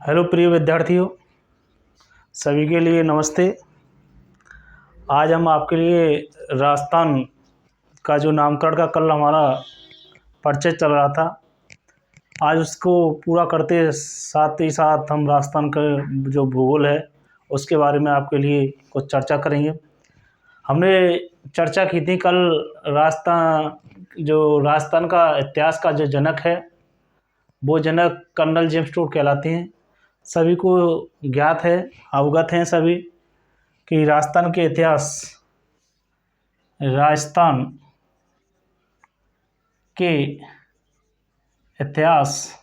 Hello प्रिय विद्यार्थियों, सभी के लिए नमस्ते। आज हम आपके लिए राजस्थान का जो नामकरण का कल हमारा परिचय चल रहा था, आज उसको पूरा करते साथ ही साथ हम राजस्थान का जो भूगोल है उसके बारे में आपके लिए कुछ चर्चा करेंगे। हमने चर्चा की थी कल राजस्थान का इतिहास का जो जनक है वो जनक कर्नल जेम्स टोड कहलाते हैं। सभी को ज्ञात है, अवगत हैं सभी कि राजस्थान के इतिहास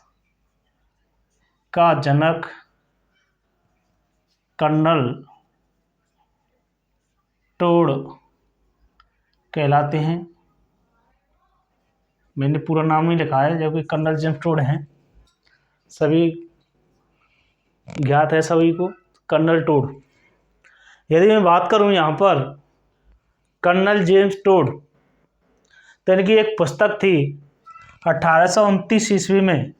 का जनक कर्नल टोड कहलाते हैं। मैंने पूरा नाम नहीं लिखा है, जबकि कर्नल जेम्स टोड हैं, सभी ज्ञात है सभी को कर्नल टोड। यदि मैं बात करूं यहाँ पर कर्नल जेम्स टोड, तो इनकी एक पुस्तक थी 1829 ईस्वी में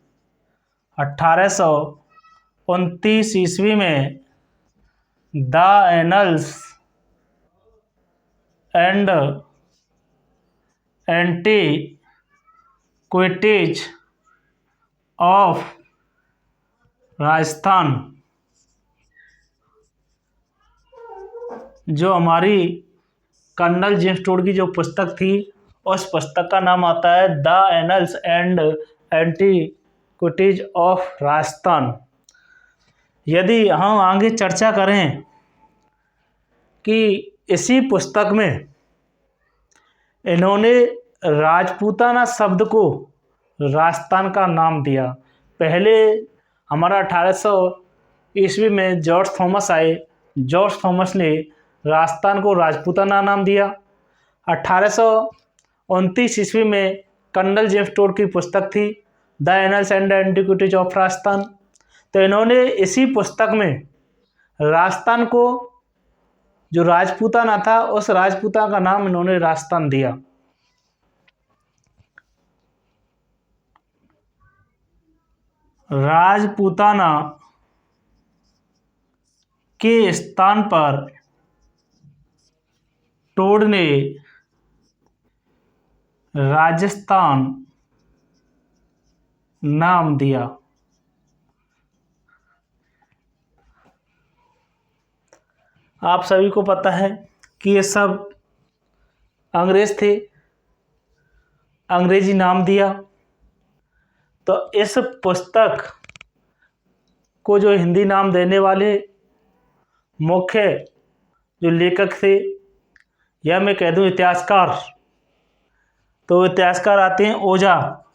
1829 ईस्वी में the annuls and antiquities of Rajasthan, जो हमारी कर्नल जेम्स टोड की जो पुस्तक थी उस पुस्तक का नाम आता है the annuls and antiquities of Rajasthan. यदि हम आगे चर्चा करें कि इसी पुस्तक में इन्होंने राजपूताना शब्द को राजस्थान का नाम दिया। पहले हमारा 1800 ईस्वी में जॉर्ज थॉमस आए। जॉर्ज थॉमस ने राजस्थान को राजपूताना नाम दिया। 1829 ईस्वी में कर्नल जेम्स टोड की पुस्तक थी the annuls and antiquities of Rajasthan. तो इन्होंने इसी पुस्तक में राजस्थान को जो राजपूताना था उस राजपूताना का नाम इन्होंने राजस्थान दिया। राजपूताना के स्थान पर टोड ने राजस्थान नाम दिया। आप सभी को पता है कि ये सब अंग्रेज थे, अंग्रेजी नाम दिया। तो इस पुस्तक को जो हिंदी नाम देने वाले मुख्य जो लेखक थे, या मैं कह दूं इतिहासकार, तो इतिहासकार आते हैं ओझा।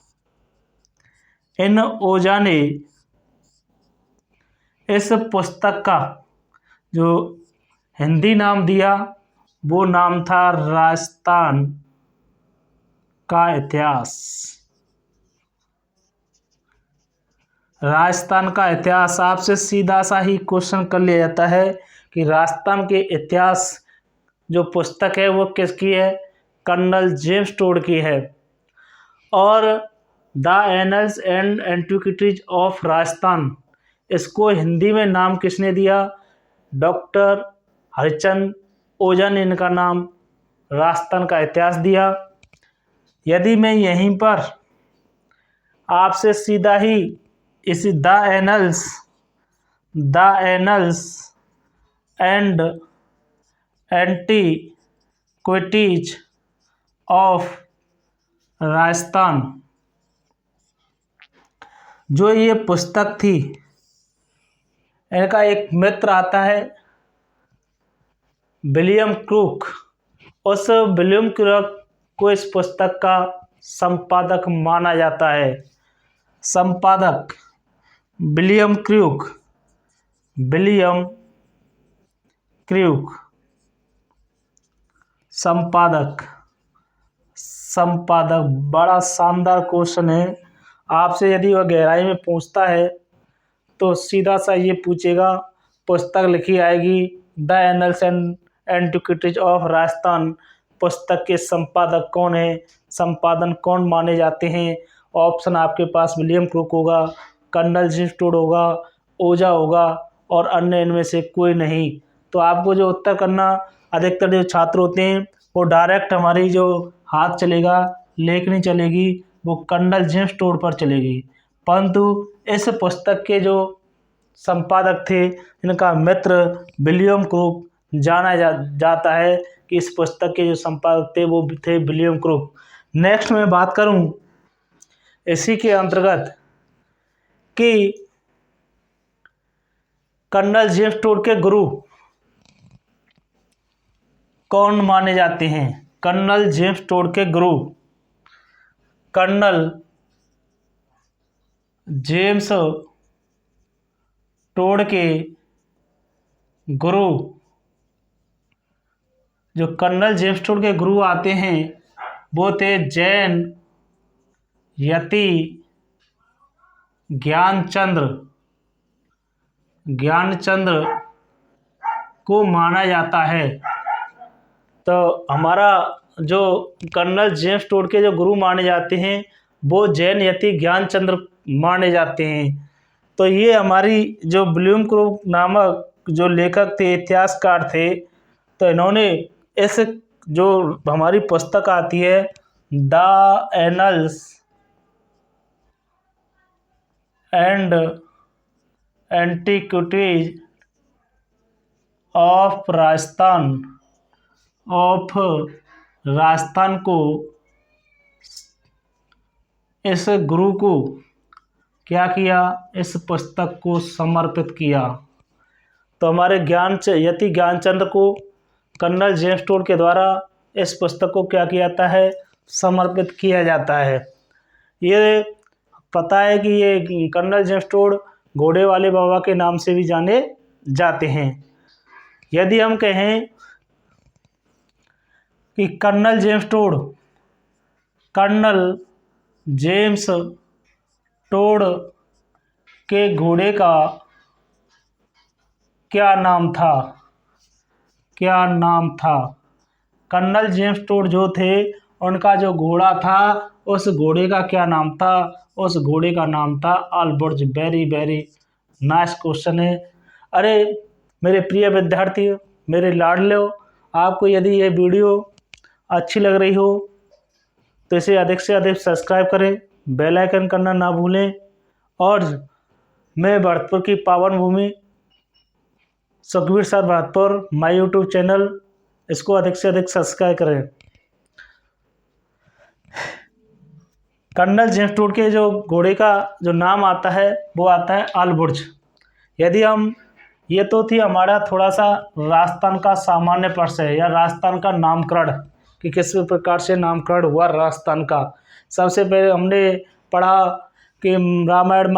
इन ओझा ने इस पुस्तक का जो हिंदी नाम दिया वो नाम था राजस्थान का इतिहास। राजस्थान का इतिहास आपसे सीधा सा ही क्वेश्चन कर लिया जाता है कि राजस्थान के इतिहास जो पुस्तक है वो किसकी है? कर्नल जेम्स टोड की है। और the annuls and antiquities of Rajasthan, इसको हिंदी में नाम किसने दिया? डॉक्टर हरिचंद ओझा ने इनका नाम राजस्थान का इतिहास दिया। यदि मैं यहीं पर आपसे सीधा ही इस the annuls and antiquities of Rajasthan, जो ये पुस्तक थी, इनका एक मित्र आता है विलियम क्रूक। उस विलियम क्रूक को इस पुस्तक का संपादक माना जाता है। संपादक विलियम क्रूक संपादक बड़ा शानदार क्वेश्चन है। आपसे यदि वह गहराई में पूछता है तो सीधा सा ये पूछेगा, पुस्तक लिखी आएगी the annuls and antiquities of Rajasthan, पुस्तक के संपादक कौन है, संपादन कौन माने जाते हैं? ऑप्शन आपके पास विलियम क्रूक होगा, कर्नल जेम्स टोड होगा, ओझा होगा और अन्य इनमें से कोई नहीं। तो आपको जो उत्तर करना, अधिकतर जो छात्र होते हैं वो डायरेक्ट हमारी जो हाथ चलेगा, लेखनी चलेगी, वो कर्नल जेम्स टोड पर चलेगी। परंतु इस पुस्तक के जो संपादक थे, इनका मित्र विलियम क्रूक जाता है कि इस पुस्तक के जो संपादक थे वो थे विलियम क्रूक। नेक्स्ट मैं बात करूं इसी के अंतर्गत कि कर्नल जेम्स टोड के गुरु कौन माने जाते हैं। कर्नल जेम्स टोड के गुरु कर्नल जेम्स टोड के गुरु जो कर्नल जेम्स टोड के गुरु आते हैं वो थे जैन यति ज्ञानचंद्र को माना जाता है। तो हमारा जो कर्नल जेम्स टोड के जो गुरु माने जाते हैं वो जैन यति ज्ञानचंद्र माने जाते हैं। तो ये हमारी जो विलियम क्रूक नामक जो लेखक थे, इतिहासकार थे, तो इन्होंने इस जो हमारी पुस्तक आती है the annuls and antiquities of Rajasthan को इस गुरु को क्या किया, इस पुस्तक को समर्पित किया। तो हमारे यति ज्ञानचंद्र को कर्नल जेम्स टोड के द्वारा इस पुस्तक को क्या किया जाता है, समर्पित किया जाता है। ये पता है कि ये कर्नल जेम्स टोड घोड़े वाले बाबा के नाम से भी जाने जाते हैं। यदि हम कहें कि कर्नल जेम्स टोड के घोड़े का क्या नाम था। कर्नल जेम्स टोड जो थे उनका जो घोड़ा था उस घोड़े का क्या नाम था, उस घोड़े का नाम था अल्बुर्ज। वेरी वेरी नाइस क्वेश्चन है। अरे मेरे प्रिय विद्यार्थियों, मेरे लाडले, आपको यदि ये वीडियो अच्छी लग रही हो तो इसे अधिक से अधिक सब्सक्राइब करें, बेल आइकन करना ना भूलें, और मैं भरतपुर की पावन भूमि Sukhbir sir Bharatpur my YouTube channel, इसको अधिक से अधिक सब्सक्राइब करें। कर्नल जेम्स टोड के जो घोड़े का जो नाम आता है वो आता है अल्बुर्ज। यदि हम, ये तो थी हमारा थोड़ा सा राजस्थान का सामान्य प्रश्न है, या राजस्थान का नामकरण कि किस प्रकार से नामकरण हुआ राजस्थान का। सबसे पहले हमने पढ़ा कि रामायण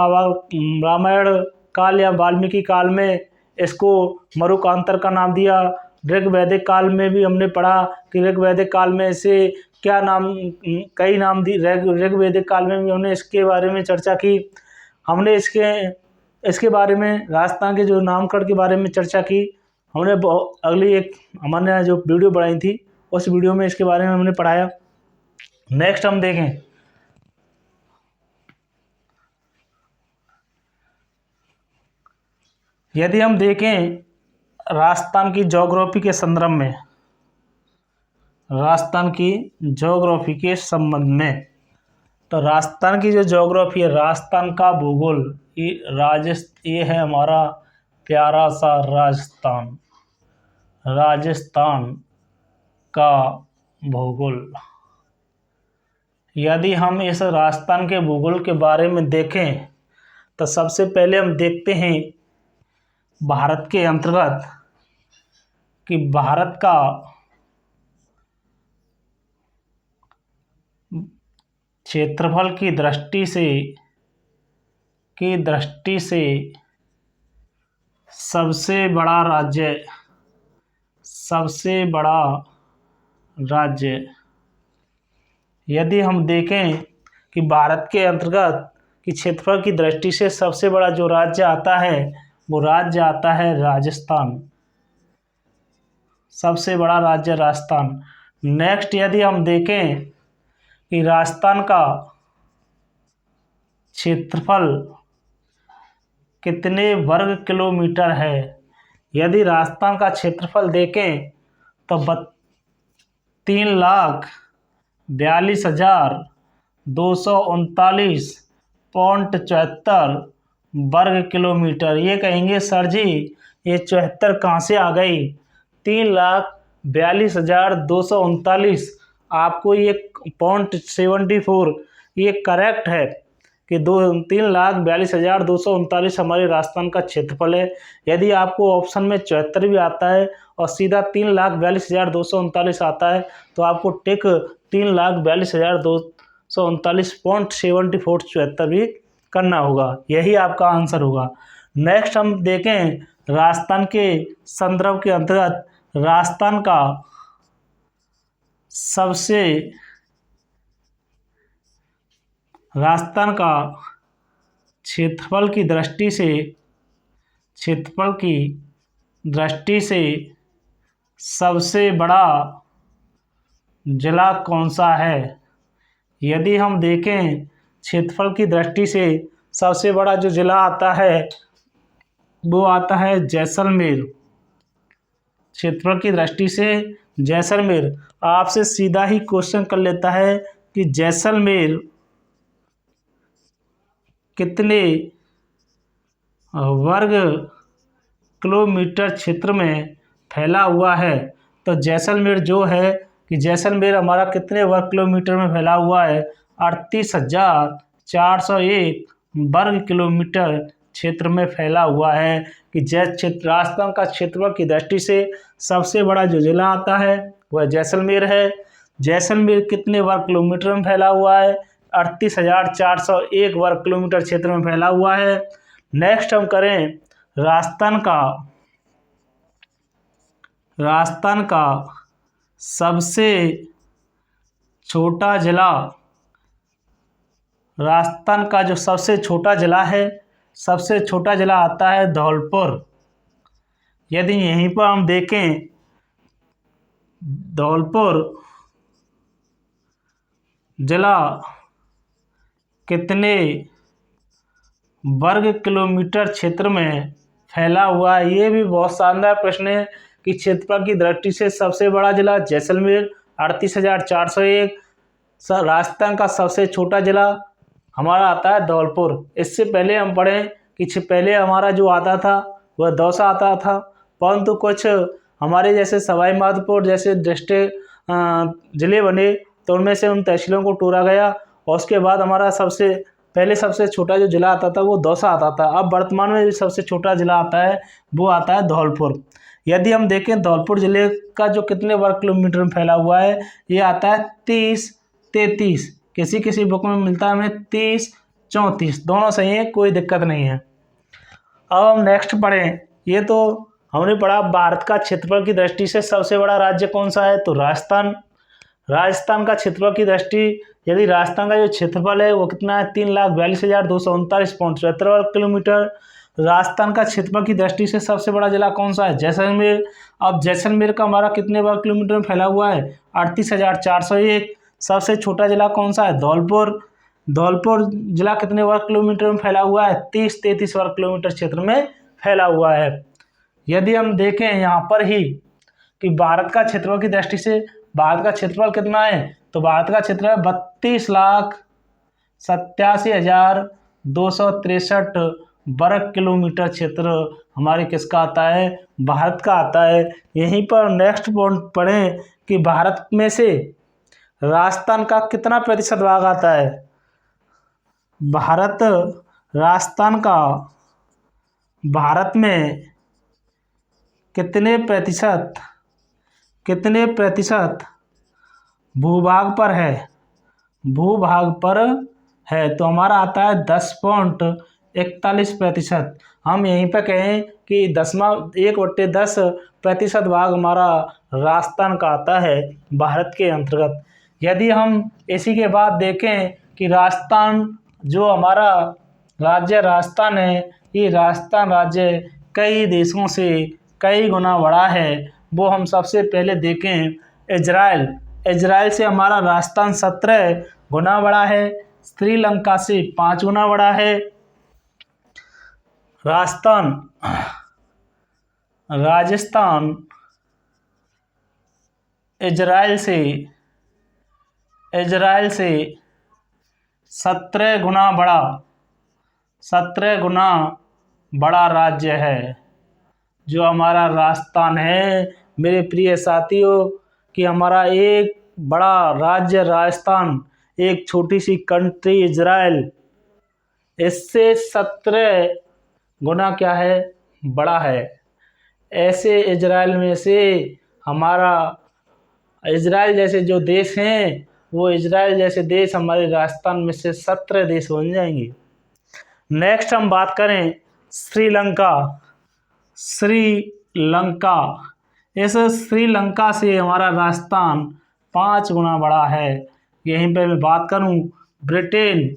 काल या वाल्मीकि काल में इसको मरुकांतर का नाम दिया। ऋग्वैदिक काल में भी हमने पढ़ा कि ऋग्वैदिक काल में इसे क्या नाम, कई नाम दी। ऋग्वैदिक काल में भी हमने इसके बारे में चर्चा की। हमने इसके बारे में, राजस्थान के जो नामकरण के बारे में चर्चा की। हमने अगली एक हमने जो वीडियो बनाई थी उस वीडियो में इसके बारे में हमने पढ़ाया। नेक्स्ट हम देखें, यदि हम देखें राजस्थान की ज्योग्राफी के संदर्भ में, राजस्थान की ज्योग्राफी के संबंध में, तो राजस्थान की जो ज्योग्राफी है, राजस्थान का भूगोल, ये है हमारा प्यारा सा राजस्थान का भूगोल। यदि हम इस राजस्थान के भूगोल के बारे में देखें तो सबसे पहले हम देखते हैं भारत के अंतर्गत कि भारत का क्षेत्रफल की दृष्टि से सबसे बड़ा राज्य, यदि हम देखें कि भारत के अंतर्गत कि क्षेत्रफल की दृष्टि से सबसे बड़ा जो राज्य आता है वो राज्य आता है राजस्थान। सबसे बड़ा राज्य राजस्थान। नेक्स्ट यदि हम देखें कि राजस्थान का क्षेत्रफल कितने वर्ग किलोमीटर है। यदि राजस्थान का क्षेत्रफल देखें तो 3,42,239.74 वर्ग किलोमीटर। ये कहेंगे सर जी ये 74 कहाँ से आ गई। 3,42,239 आपको ये .74 ये करेक्ट है कि 3,42,239 हमारे राजस्थान का क्षेत्रफल है। यदि आपको ऑप्शन में 74 भी आता है और सीधा 3,42,239 आता है तो आपको टिक 3,42,239.74 भी करना होगा। यही आपका आंसर होगा। नेक्स्ट हम देखें राजस्थान के संदर्भ के अंतर्गत राजस्थान का क्षेत्रफल की दृष्टि से सबसे बड़ा जिला कौन सा है। यदि हम देखें क्षेत्रफल की दृष्टि से सबसे बड़ा जो जिला आता है वो आता है जैसलमेर। क्षेत्रफल की दृष्टि से जैसलमेर। आपसे सीधा ही क्वेश्चन कर लेता है कि जैसलमेर कितने वर्ग किलोमीटर क्षेत्र में फैला हुआ है। तो जैसलमेर जो है कि जैसलमेर हमारा कितने वर्ग किलोमीटर में फैला हुआ है 38,401 वर्ग किलोमीटर क्षेत्र में फैला हुआ है। कि राजस्थान का क्षेत्रफल की दृष्टि से सबसे बड़ा जो जिला आता है वह जैसलमेर है। जैसलमेर कितने वर्ग किलोमीटर में फैला हुआ है 38,401 वर्ग किलोमीटर क्षेत्र में फैला हुआ है। नेक्स्ट हम करें राजस्थान का सबसे छोटा जिला। राजस्थान का जो सबसे छोटा जिला है सबसे छोटा जिला आता है धौलपुर। यदि यहीं पर हम देखें धौलपुर जिला कितने वर्ग किलोमीटर क्षेत्र में फैला हुआ है। ये भी बहुत शानदार प्रश्न है कि क्षेत्रफल की दृष्टि से सबसे बड़ा जिला जैसलमेर 38,401। राजस्थान का सबसे छोटा जिला हमारा आता है धौलपुर। इससे पहले हम पढ़ें कि पहले हमारा जो आता था वह दौसा आता था, परंतु कुछ हमारे जैसे सवाई माधोपुर जैसे डिस्ट्रिक्ट ज़िले बने तो उनमें से उन तहसीलों को तोड़ा गया और उसके बाद हमारा सबसे छोटा जो जिला आता था वो दौसा आता था। अब वर्तमान में जो सबसे छोटा जिला आता है वो आता है धौलपुर। यदि हम देखें धौलपुर जिले का जो कितने वर्ग किलोमीटर में फैला हुआ है ये आता है 30-33। किसी बुक में मिलता है हमें 30-34, दोनों सही है, कोई दिक्कत नहीं है। अब हम नेक्स्ट पढ़ें। ये तो हमने पढ़ा भारत का क्षेत्रफल की दृष्टि से सबसे बड़ा राज्य कौन सा है तो राजस्थान का क्षेत्रफल की दृष्टि यदि राजस्थान का जो क्षेत्रफल है वो कितना है 3,42,239.74 वर्ग किलोमीटर। राजस्थान का क्षेत्रफल की दृष्टि से सबसे बड़ा जिला कौन सा है जैसलमेर। अब जैसलमेर का हमारा कितने वर्ग किलोमीटर में फैला हुआ है 38,401। सबसे छोटा जिला कौन सा है धौलपुर जिला कितने वर्ग किलोमीटर में फैला हुआ है 30-33 वर्ग किलोमीटर क्षेत्र में फैला हुआ है। यदि हम देखें यहाँ पर ही कि भारत का क्षेत्रफल की दृष्टि से भारत का क्षेत्रफल कितना है तो भारत का क्षेत्रफल 32,87,263 वर्ग किलोमीटर क्षेत्र हमारे किसका आता है भारत का आता है। यहीं पर नेक्स्ट पॉइंट पढ़ें कि भारत में से राजस्थान का कितना प्रतिशत भाग आता है। राजस्थान का भारत में कितने प्रतिशत भूभाग पर है तो हमारा आता है 10.41%। हम यहीं पर कहें कि 1/10% भाग हमारा राजस्थान का आता है भारत के अंतर्गत। यदि हम इसी के बाद देखें कि राजस्थान जो हमारा राज्य राजस्थान है ये राजस्थान राज्य कई देशों से कई गुना बड़ा है। वो हम सबसे पहले देखें इजराइल से हमारा राजस्थान 17 गुना बड़ा है, श्रीलंका से 5 गुना बड़ा है, राजस्थान, राजस्थान इजराइल से 17 गुना बड़ा राज्य है जो हमारा राजस्थान है। मेरे प्रिय साथियों, कि हमारा एक बड़ा राज्य राजस्थान, एक छोटी सी कंट्री इजराइल, इससे 17 गुना क्या है, बड़ा है। ऐसे इजराइल में से हमारा इजराइल जैसे जो देश हैं, वो इजराइल जैसे देश हमारे राजस्थान में से 17 देश बन जाएंगे। नेक्स्ट हम बात करें श्रीलंका। श्रीलंका, इस श्रीलंका से हमारा राजस्थान 5 गुना बड़ा है। यहीं पे मैं बात करूं ब्रिटेन,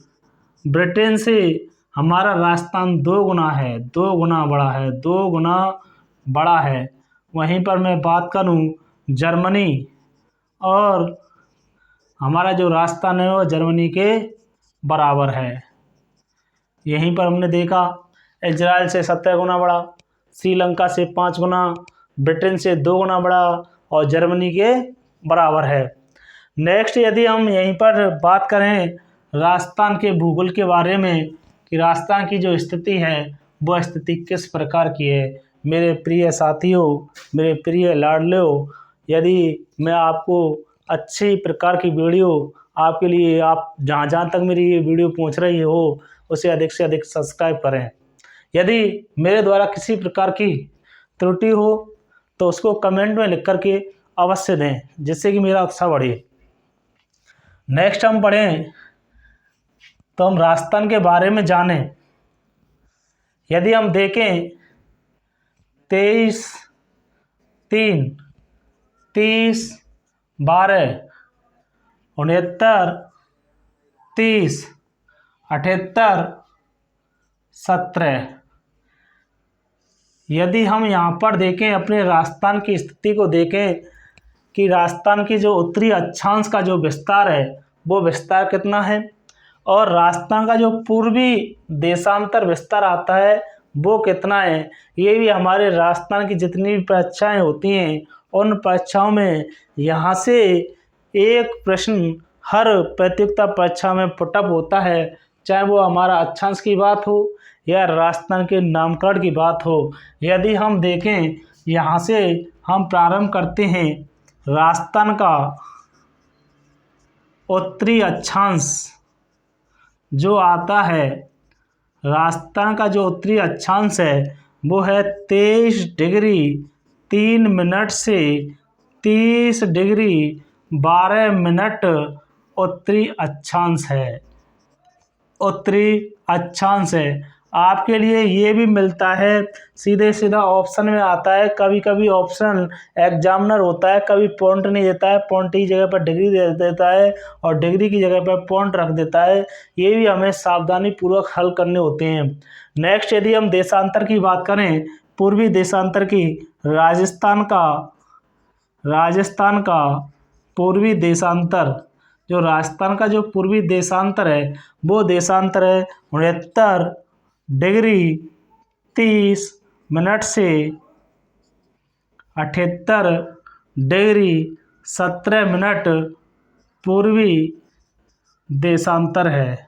ब्रिटेन से हमारा राजस्थान 2 गुना है, 2 गुना बड़ा है, 2 गुना बड़ा है। वहीं पर मैं बात करूं जर्मनी, और हमारा जो राजस्थान है वो जर्मनी के बराबर है। यहीं पर हमने देखा इजराइल से 17 गुना बड़ा, श्रीलंका से 5 गुना, ब्रिटेन से 2 गुना बड़ा और जर्मनी के बराबर है। नेक्स्ट यदि हम यहीं पर बात करें राजस्थान के भूगोल के बारे में, कि राजस्थान की जो स्थिति है वह स्थिति किस प्रकार की है। मेरे प्रिय साथियों, मेरे प्रिय लाडलों, यदि मैं आपको अच्छी प्रकार की वीडियो आपके लिए, आप जहाँ तक मेरी ये वीडियो पहुँच रही हो उसे अधिक से अधिक सब्सक्राइब करें। यदि मेरे द्वारा किसी प्रकार की त्रुटि हो तो उसको कमेंट में लिख करके अवश्य दें, जिससे कि मेरा उत्साह बढ़े। नेक्स्ट हम पढ़ें तो हम राजस्थान के बारे में जानें। यदि हम देखें 23, 3, 30, 12, 69, 30, 78, 17, यदि हम यहाँ पर देखें अपने राजस्थान की स्थिति को देखें कि राजस्थान की जो उत्तरी अक्षांश का जो विस्तार है वो विस्तार कितना है, और राजस्थान का जो पूर्वी देशांतर विस्तार आता है वो कितना है। ये भी हमारे राजस्थान की जितनी भी परीक्षाएं होती हैं उन परीक्षाओं में यहाँ से एक प्रश्न हर प्रतियोगिता परीक्षा में पुटअप होता है, चाहे वो हमारा अक्षांश की बात हो या राजस्थान के नामकरण की बात हो। यदि हम देखें यहाँ से हम प्रारंभ करते हैं राजस्थान का उत्तरी अक्षांश जो आता है, राजस्थान का जो उत्तरी अक्षांश है वो है 23 डिग्री 3 मिनट से 30 डिग्री 12 मिनट उत्तरी अक्षांश है, उत्तरी अक्षांश है। आपके लिए ये भी मिलता है, सीधे सीधा ऑप्शन में आता है। कभी कभी ऑप्शन एग्जामिनर होता है, कभी पॉइंट नहीं देता है, पॉइंट की जगह पर डिग्री दे देता है और डिग्री की जगह पर पॉइंट रख देता है। ये भी हमें सावधानी पूर्वक हल करने होते हैं। नेक्स्ट यदि हम देशांतर की बात करें, पूर्वी देशांतर की, राजस्थान का पूर्वी देशांतर, जो राजस्थान का जो पूर्वी देशांतर है वो देशांतर है 69 डिग्री 30 मिनट से 78 डिग्री 17 मिनट पूर्वी देशांतर है।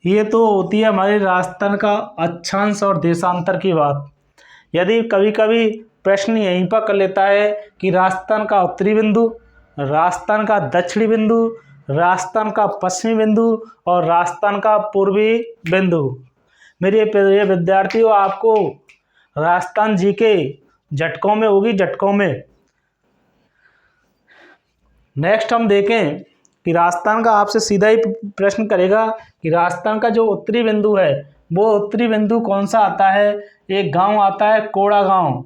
ये तो होती है हमारे राजस्थान का अक्षांश और देशांतर की बात। यदि कभी कभी प्रश्न यहीं पर कर लेता है कि राजस्थान का उत्तरी बिंदु, राजस्थान का दक्षिणी बिंदु, राजस्थान का पश्चिमी बिंदु और राजस्थान का पूर्वी बिंदु। मेरे प्रिय विद्यार्थियों, आपको राजस्थान जीके झटकों में होगी, झटकों में। नेक्स्ट हम देखें कि राजस्थान का आपसे सीधा ही प्रश्न करेगा कि राजस्थान का जो उत्तरी बिंदु है वो उत्तरी बिंदु कौन सा आता है। एक गांव आता है कोड़ा गांव,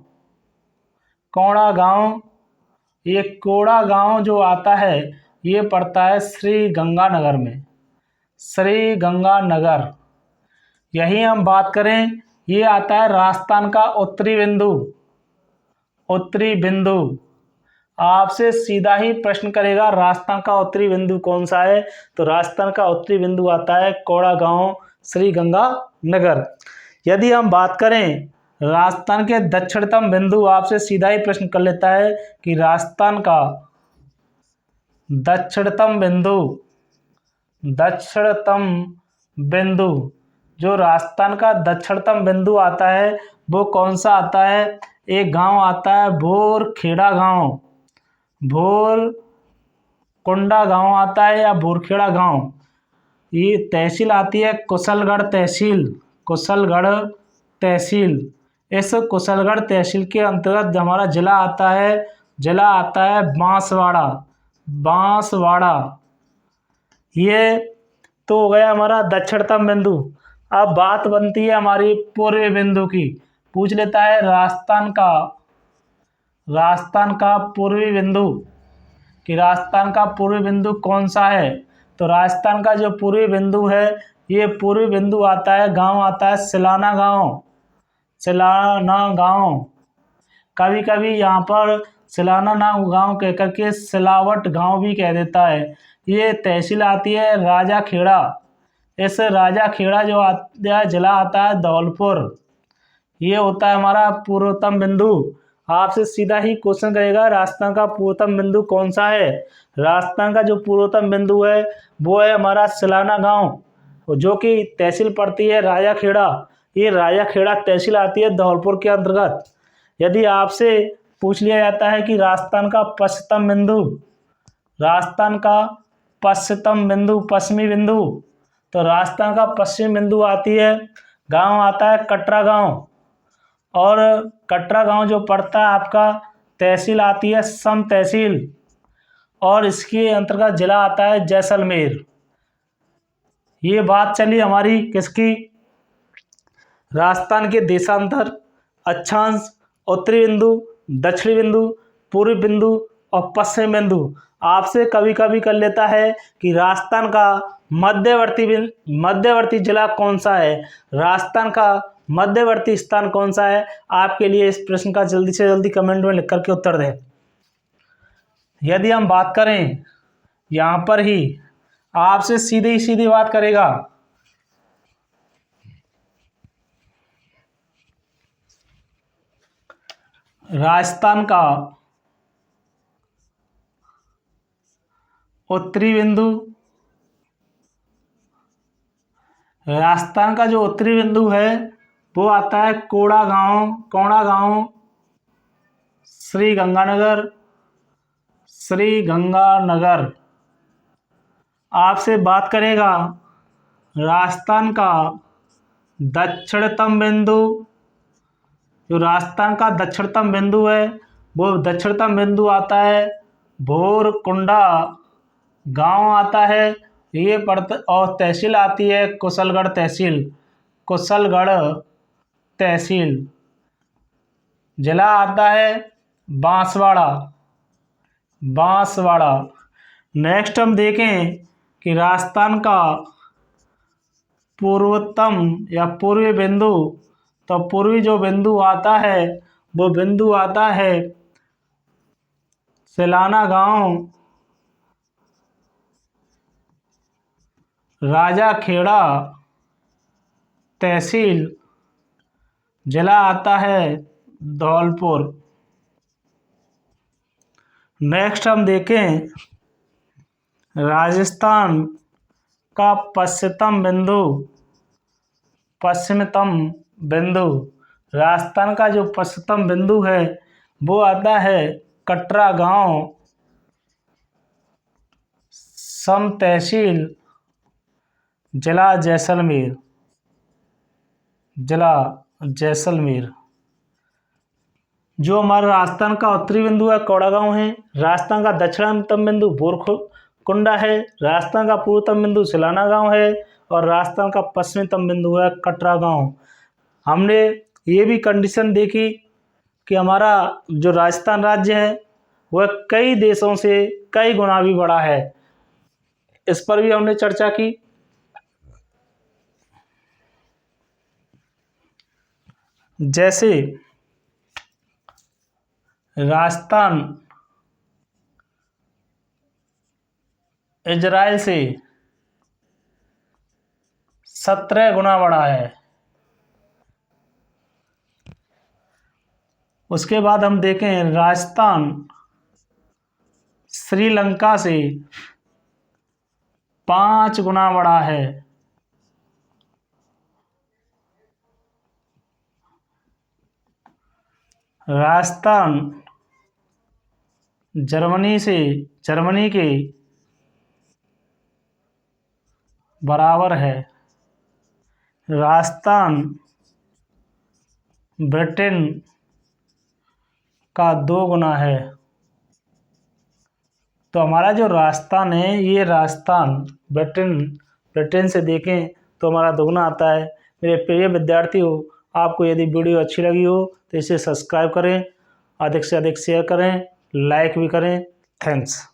कोड़ा गांव। ये कोड़ा गांव जो आता है ये पड़ता है श्री गंगानगर में, श्री गंगानगर। यही हम बात करें, ये आता है राजस्थान का उत्तरी बिंदु, उत्तरी बिंदु। आपसे सीधा ही प्रश्न करेगा राजस्थान का उत्तरी बिंदु कौन सा है, तो राजस्थान का उत्तरी बिंदु आता है कोड़ा गांव, श्रीगंगानगर। यदि हम बात करें राजस्थान के दक्षिणतम बिंदु, आपसे सीधा ही प्रश्न कर लेता है कि राजस्थान का दक्षिणतम बिंदु, दक्षिणतम बिंदु, जो राजस्थान का दक्षिणतम बिंदु आता है वो कौन सा आता है? एक गांव आता है भोरखेड़ा गांव, भोरकुंडा गांव आता है या भोरखेड़ा गांव। ये तहसील आती है कुशलगढ़ तहसील, कुशलगढ़ तहसील। इस कुशलगढ़ तहसील के अंतर्गत हमारा जिला आता है बांसवाड़ा, बांसवाड़ा। ये तो हो गया हमारा दक्षिणतम बिंदु। अब बात बनती है हमारी पूर्वी बिंदु की। पूछ लेता है राजस्थान का पूर्वी बिंदु, कि राजस्थान का पूर्वी बिंदु कौन सा है? तो राजस्थान का जो पूर्वी बिंदु है, ये पूर्वी बिंदु आता है, गांव आता है सिलाना गांव, सिलाना गांव। कभी कभी यहाँ पर सिलाना ना गांव कह करके सिलावट गांव भी कह देता है। ये तहसील आती है राजा खेड़ा। इस राजा खेड़ा जो जिला आता है धौलपुर। ये होता है हमारा पूर्वतम बिंदु। आपसे सीधा ही क्वेश्चन करेगा राजस्थान का पूर्वतम बिंदु कौन सा है? राजस्थान का जो पूर्वतम बिंदु है वो है हमारा सिलाना गांव, जो कि तहसील पड़ती है राजा खेड़ा। ये राजा खेड़ा तहसील आती है धौलपुर के अंतर्गत। यदि आपसे पूछ लिया जाता है कि राजस्थान का पश्चिमतम बिंदु, राजस्थान का पश्चिमतम बिंदु, पश्चिमी बिंदु, तो राजस्थान का पश्चिमी बिंदु आती है, गांव आता है कटरा गांव। और कटरा गांव जो पड़ता है आपका, तहसील आती है सम तहसील, और इसके अंतर्गत जिला आता है जैसलमेर। ये बात चली हमारी किसकी? राजस्थान के देशांतर, अक्षांश, उत्तरी बिंदु, दक्षिणी बिंदु, पूर्वी बिंदु और पश्चिम बिंदु। आपसे कभी कभी कर लेता है कि राजस्थान का मध्यवर्ती जिला कौन सा है, राजस्थान का मध्यवर्ती स्थान कौन सा है? आपके लिए इस प्रश्न का जल्दी से जल्दी कमेंट में लिख करके उत्तर दें। यदि हम बात करें यहाँ पर ही, आपसे सीधी बात करेगा राजस्थान का उत्तरी बिंदु, राजस्थान का जो उत्तरी बिंदु है वो आता है कोड़ा गांव, श्री गंगानगर। आपसे बात करेगा राजस्थान का दक्षिणतम बिंदु, जो राजस्थान का दक्षिणतम बिंदु है वो दक्षिणतम बिंदु आता है भोरकुंडा गांव आता है। ये पड़ता और तहसील आती है कुशलगढ़ तहसील, कुशलगढ़ तहसील। जिला आता है बांसवाड़ा, बांसवाड़ा। नेक्स्ट हम देखें कि राजस्थान का पूर्वोत्तम या पूर्वी बिंदु, तो पूर्वी जो बिंदु आता है वो बिंदु आता है सिलाना गांव, राजा खेड़ा तहसील, जिला आता है धौलपुर। नेक्स्ट हम देखें राजस्थान का पश्चिमतम बिंदु, राजस्थान का जो पश्चिमतम बिंदु है वो आता है कटरा गांव, सम तहसील, जिला जैसलमेर, जिला जैसलमेर। जो हमारा राजस्थान का उत्तरी बिंदु है कौड़ा गांव है, राजस्थान का दक्षिणतम बिंदु भोरकुंडा है, राजस्थान का पूर्वतम बिंदु सिलाना गांव है और राजस्थान का पश्चिमतम बिंदु है कटरा गांव। हमने ये भी कंडीशन देखी कि हमारा जो राजस्थान राज्य है वह कई देशों से कई गुना भी बड़ा है, इस पर भी हमने चर्चा की। जैसे राजस्थान इजराइल से 17 गुना बड़ा है। उसके बाद हम देखें राजस्थान श्रीलंका से 5 गुना बड़ा है। राजस्थान जर्मनी के बराबर है। राजस्थान ब्रिटेन का 2 गुना है। तो हमारा जो राजस्थान है, ये राजस्थान ब्रिटेन से देखें तो हमारा 2 गुना आता है। मेरे प्रिय विद्यार्थियों, आपको यदि वीडियो अच्छी लगी हो तो इसे सब्सक्राइब करें, अधिक से अधिक शेयर करें, लाइक भी करें। थैंक्स।